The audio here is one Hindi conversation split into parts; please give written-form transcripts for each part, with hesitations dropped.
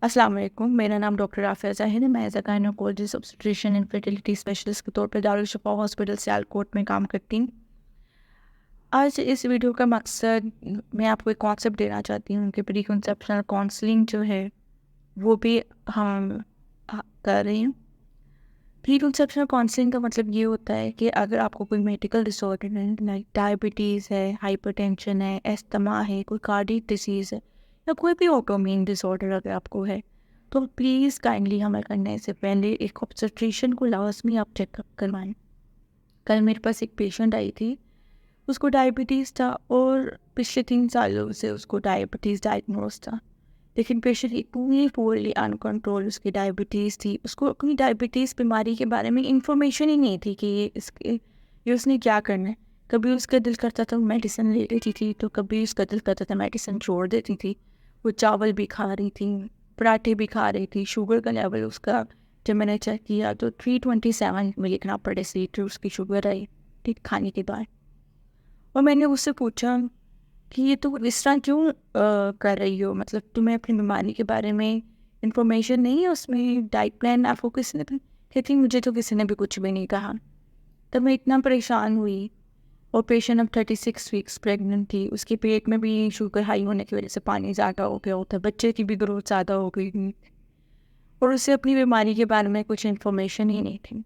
अस्सलाम वालेकुम, मेरा नाम डॉक्टर राफिया ज़ाहिर है। मैं as a gynaecologist obstetrician and fertility specialist के तौर पे दारुल शिफा हॉस्पिटल सियालकोट में काम करती हूँ। आज इस वीडियो का मकसद मैं आपको एक कॉन्सेप्ट देना चाहती हूँ कि प्री कंसेप्शनल काउंसलिंग जो है वो भी हम कर रही हूँ। प्री कंसेप्शनल काउंसलिंग का मतलब ये होता है कि अगर आपको कोई मेडिकल डिसऑर्डर है, लाइक डायबिटीज़ है, हाइपरटेंशन है, अस्थमा है, कोई कार्डियक डिसीज़ है या कोई भी ऑटोइम्यून डिसऑर्डर अगर आपको है, तो प्लीज़ काइंडली हमें करने से पहले एक ऑब्स्टेट्रिशियन को लाजमी आप चेकअप करवाएं। कल मेरे पास एक पेशेंट आई थी, उसको डायबिटीज़ था और पिछले 3 सालों से उसको डायबिटीज़ डायग्नोज था। लेकिन पेशेंट इतनी पोरली अनकंट्रोल उसकी डायबिटीज़ थी, उसको अपनी डायबिटीज़ बीमारी के बारे में इंफॉर्मेशन ही नहीं थी कि ये उसने क्या करना है। कभी उसका दिल करता था मेडिसिन ले लेती थी, तो कभी उसका दिल करता था मेडिसिन छोड़ देती थी। वो चावल भी खा रही थी, पराठे भी खा रही थी। शुगर का लेवल उसका जब मैंने चेक किया तो 327 मिलीग्राम पर डेसीलीटर उसकी शुगर आई, ठीक खाने के बाद। और मैंने उससे पूछा कि ये तो इस तरह क्यों कर रही हो, मतलब तुम्हें अपनी बीमारी के बारे में इंफॉर्मेशन नहीं है, उसमें डाइट प्लान आपको किसी ने कहती मुझे तो किसी ने भी कुछ भी नहीं कहा। तब मैं इतना परेशान हुई। और पेशेंट अब 36 वीक्स प्रेग्नेंट थी, उसके पेट में भी शुगर हाई होने की वजह से पानी ज़्यादा हो गया होता है, बच्चे की भी ग्रोथ ज़्यादा हो गई थी और उसे अपनी बीमारी के बारे में कुछ इन्फॉर्मेशन ही नहीं थी।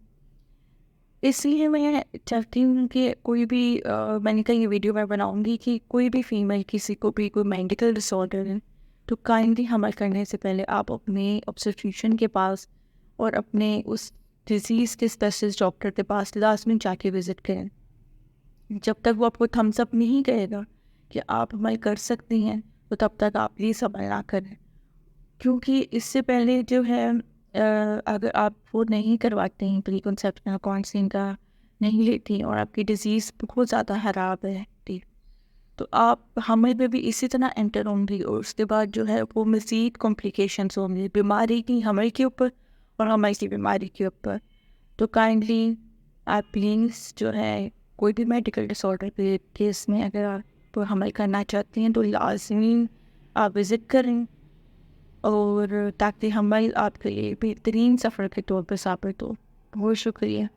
इसलिए मैं चाहती हूँ कि कोई भी मैंने कहा ये वीडियो मैं बनाऊँगी कि कोई भी फीमेल किसी को भी कोई मेडिकल डिसऑर्डर है तो काइंडली हमल करने से पहले आप अपने ऑब्स्टेट्रिशियन के पास और अपने उस डिजीज़ के स्पेशलिस्ट डॉक्टर के पास लाजमी जाके विज़िट करें। जब तक वो आपको थम्स अप नहीं कहेगा कि आप हमल कर सकती हैं, तो तब तक आप प्लीज़ हमल ना करें। क्योंकि इससे पहले जो है अगर आप वो नहीं करवाते हैं प्री कंसेप्शनल काउंसलिंग का, नहीं लेती और आपकी डिज़ीज़ बहुत ज़्यादा ख़राब है, ठीक, तो आप हमल में भी इसी तरह एंटर होंगी और उसके बाद जो है वो मज़ीद कॉम्प्लिकेशंस होंगी बीमारी की, हमल के ऊपर और हमल की बीमारी के ऊपर। तो काइंडली आप प्लीज़ जो है कोई भी मेडिकल डिसऑर्डर के केस में अगर आप हमल करना चाहती हैं तो लाज़मी आप विज़िट करें, और ताकि हमल आपके लिए बेहतरीन सफ़र के तौर पर साबित हो। बहुत शुक्रिया।